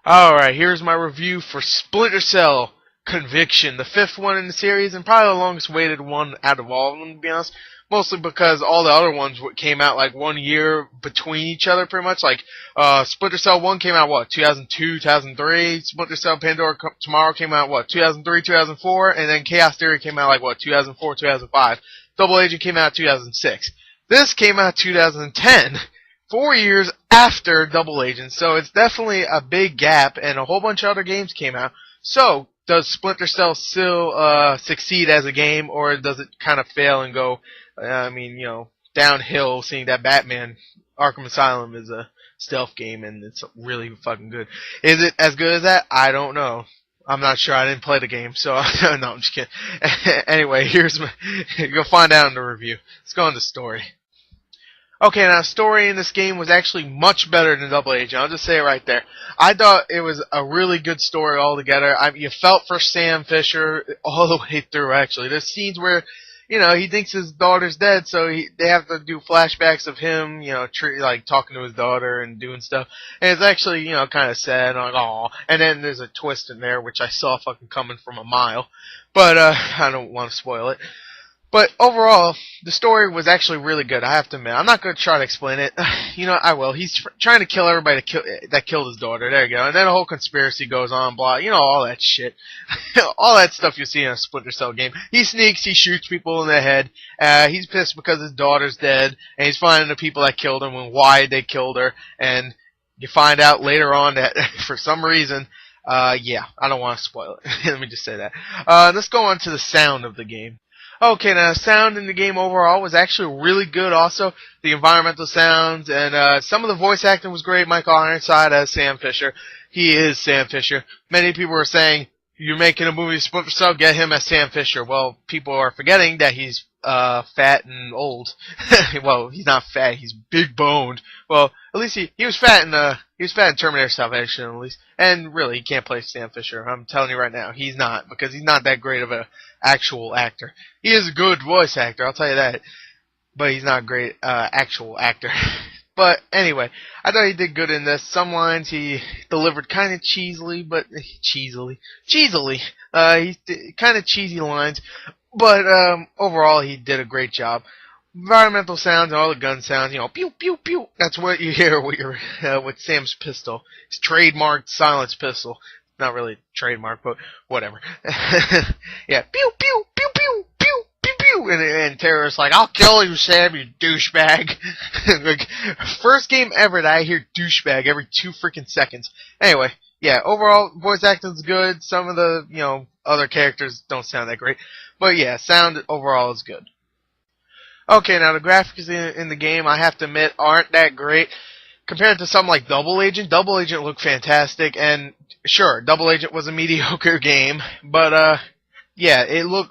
Alright, here's my review for Splinter Cell Conviction, the fifth one in the series, and probably the longest waited one out of all of them, to be honest. Mostly because all the other ones came out like 1 year between each other, pretty much. Like, Splinter Cell 1 came out, 2002, 2003? Splinter Cell Pandora Tomorrow came out, 2003, 2004? And then Chaos Theory came out, 2004, 2005? Double Agent came out 2006. This came out 2010. 4 years after Double Agent, so it's definitely a big gap, and a whole bunch of other games came out. So, does Splinter Cell still succeed as a game, or does it kind of fail and go, downhill, seeing that Batman Arkham Asylum is a stealth game, and it's really fucking good. Is it as good as that? I don't know. I'm not sure. I didn't play the game, so no, I'm just kidding. Anyway, you'll find out in the review. Let's go on to the story. Okay, now, story in this game was actually much better than Double Agent. I'll just say it right there. I thought it was a really good story altogether. You felt for Sam Fisher all the way through, actually. There's scenes where, he thinks his daughter's dead, so they have to do flashbacks of him, talking to his daughter and doing stuff. And it's actually, kind of sad, and I'm like, aw. And then there's a twist in there, which I saw fucking coming from a mile. But, I don't want to spoil it. But overall, the story was actually really good, I have to admit. I'm not going to try to explain it. I will. He's trying to kill everybody that killed his daughter. There you go. And then a whole conspiracy goes on, blah. All that shit. All that stuff you see in a Splinter Cell game. He sneaks, he shoots people in the head. He's pissed because his daughter's dead. And he's finding the people that killed him and why they killed her. And you find out later on that, for some reason, I don't want to spoil it. Let me just say that. Let's go on to the sound of the game. Okay, now, sound in the game overall was actually really good also. The environmental sounds, and some of the voice acting was great. Michael Ironside as Sam Fisher. He is Sam Fisher. Many people were saying, you're making a movie Splinter Cell, get him as Sam Fisher. Well, people are forgetting that he's fat and old. Well, he's not fat, he's big boned. Well, at least he was fat in Terminator Salvation, at least. And really, he can't play Sam Fisher. I'm telling you right now, he's not, because he's not that great of a actual actor. He is a good voice actor, I'll tell you that. But he's not a great actual actor. But anyway, I thought he did good in this. Some lines he delivered kind of cheesily, but cheesily. He kind of cheesy lines, but overall he did a great job. Environmental sounds and all the gun sounds, pew pew pew. That's what you hear with Sam's pistol. His trademarked silence pistol. Not really trademark, but whatever. Yeah, pew pew pew pew pew pew pew. And terrorists like, I'll kill you, Sam, you douchebag. Like, first game ever that I hear douchebag every 2 freaking seconds. Anyway, yeah, overall voice acting's good. Some of the other characters don't sound that great, but yeah, sound overall is good. Okay, now the graphics in the game, I have to admit, aren't that great. Compared to something like Double Agent looked fantastic, and sure, Double Agent was a mediocre game, but yeah, it looked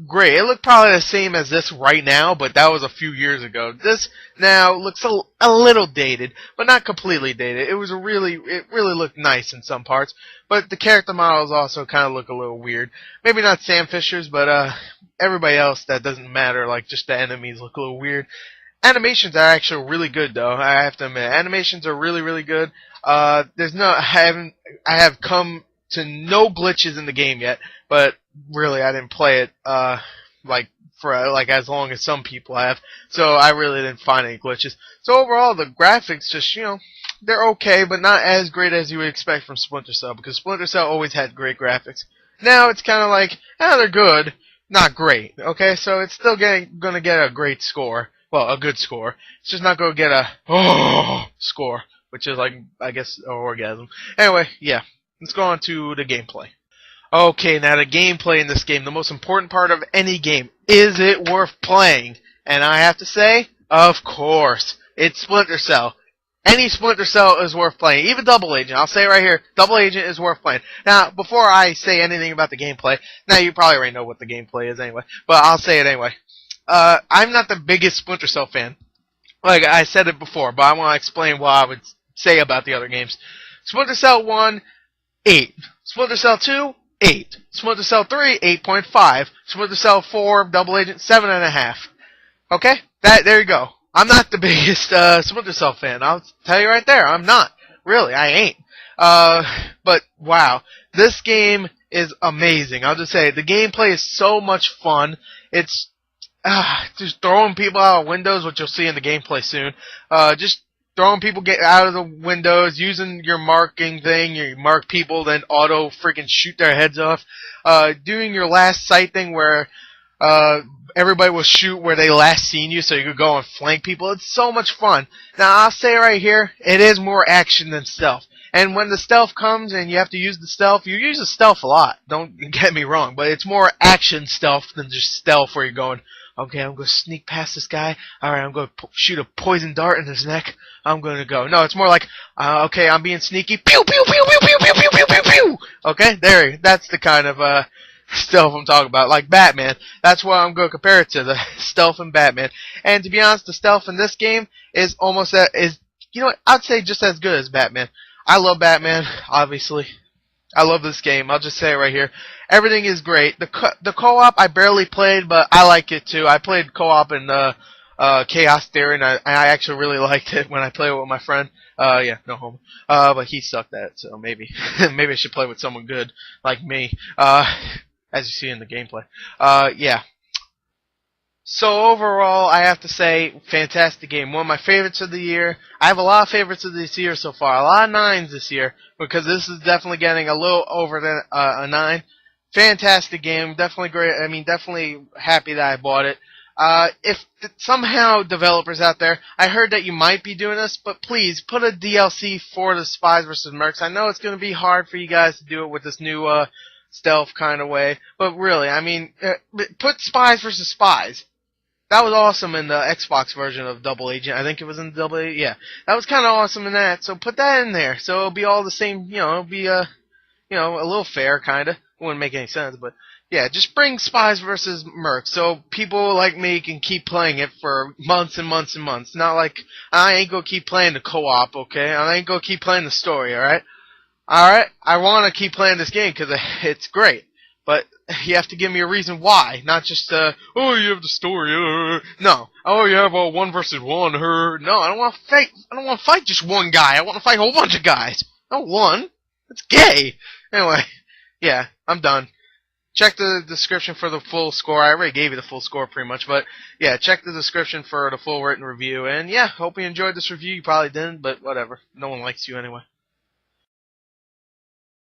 great. It looked probably the same as this right now, but that was a few years ago. This now looks a little dated, but not completely dated. It really looked nice in some parts, but the character models also kind of look a little weird. Maybe not Sam Fisher's, but everybody else that doesn't matter, like just the enemies look a little weird. Animations are actually really good, though. I have to admit, animations are really, really good. I have come to no glitches in the game yet, but really, I didn't play it for as long as some people have. So I really didn't find any glitches. So overall, the graphics just they're okay, but not as great as you would expect from Splinter Cell, because Splinter Cell always had great graphics. Now it's kind of like, they're good, not great. Okay, so it's still gonna get a great score. Well, a good score. It's just not going to get a score, which is like, I guess, an orgasm. Anyway, yeah, let's go on to the gameplay. Okay, now the gameplay in this game, the most important part of any game, is it worth playing? And I have to say, of course, it's Splinter Cell. Any Splinter Cell is worth playing, even Double Agent. I'll say it right here, Double Agent is worth playing. Now, before I say anything about the gameplay, now you probably already know what the gameplay is anyway, but I'll say it anyway. I'm not the biggest Splinter Cell fan. Like I said it before, but I want to explain what I would say about the other games. Splinter Cell 1, 8. Splinter Cell 2, 8. Splinter Cell 3, 8.5. Splinter Cell 4, Double Agent, 7.5. Okay? There you go. I'm not the biggest Splinter Cell fan. I'll tell you right there. I'm not. Really, I ain't. But wow, this game is amazing. I'll just say the gameplay is so much fun. It's just throwing people out of windows, which you'll see in the gameplay soon. Just throwing people get out of the windows, using your marking thing, you mark people, then auto freaking shoot their heads off. Doing your last sight thing where everybody will shoot where they last seen you, so you could go and flank people. It's so much fun. Now, I'll say right here, it is more action than stealth. And when the stealth comes and you have to use the stealth, you use the stealth a lot. Don't get me wrong, but it's more action stealth than just stealth where you're going, okay, I'm going to sneak past this guy. Alright, I'm going to shoot a poison dart in his neck. I'm going to go. No, it's more like, okay, I'm being sneaky. Pew, pew, pew, pew, pew, pew, pew, pew, pew, pew. Okay, there. That's the kind of stealth I'm talking about. Like Batman. That's what I'm going to compare it to, the stealth in Batman. And to be honest, the stealth in this game is almost, you know what, I'd say just as good as Batman. I love Batman, obviously. I love this game. I'll just say it right here. Everything is great. The co-op I barely played, but I like it too. I played co-op in Chaos Theory, and I actually really liked it when I played with my friend. Yeah, no homo. But he sucked at it, so maybe maybe I should play with someone good like me. As you see in the gameplay. Yeah. So overall, I have to say, fantastic game. One of my favorites of the year. I have a lot of favorites of this year so far. A lot of 9s this year, because this is definitely getting a little over than a 9. Fantastic game. Definitely great. I mean, definitely happy that I bought it. If somehow developers out there, I heard that you might be doing this, but please put a DLC for the Spies vs. Mercs. I know it's going to be hard for you guys to do it with this new stealth kind of way, but really, I mean, put Spies vs. Spies. That was awesome in the Xbox version of Double Agent. I think it was in Double Agent. Yeah, that was kind of awesome in that. So put that in there. So it'll be all the same. You know, it'll be a little fair kind of. It wouldn't make any sense, but yeah, just bring Spies versus Mercs so people like me can keep playing it for months and months and months. Not like I ain't gonna keep playing the co-op, okay? I ain't gonna keep playing the story, all right? All right, I want to keep playing this game because it's great. But you have to give me a reason why, not just, oh, you have the story, no. Oh, you have a 1 versus 1, no, I don't want to fight, just one guy, I want to fight a whole bunch of guys. Not one. That's gay. Anyway, yeah, I'm done. Check the description for the full score. I already gave you the full score pretty much, but yeah, check the description for the full written review. And yeah, hope you enjoyed this review. You probably didn't, but whatever. No one likes you anyway.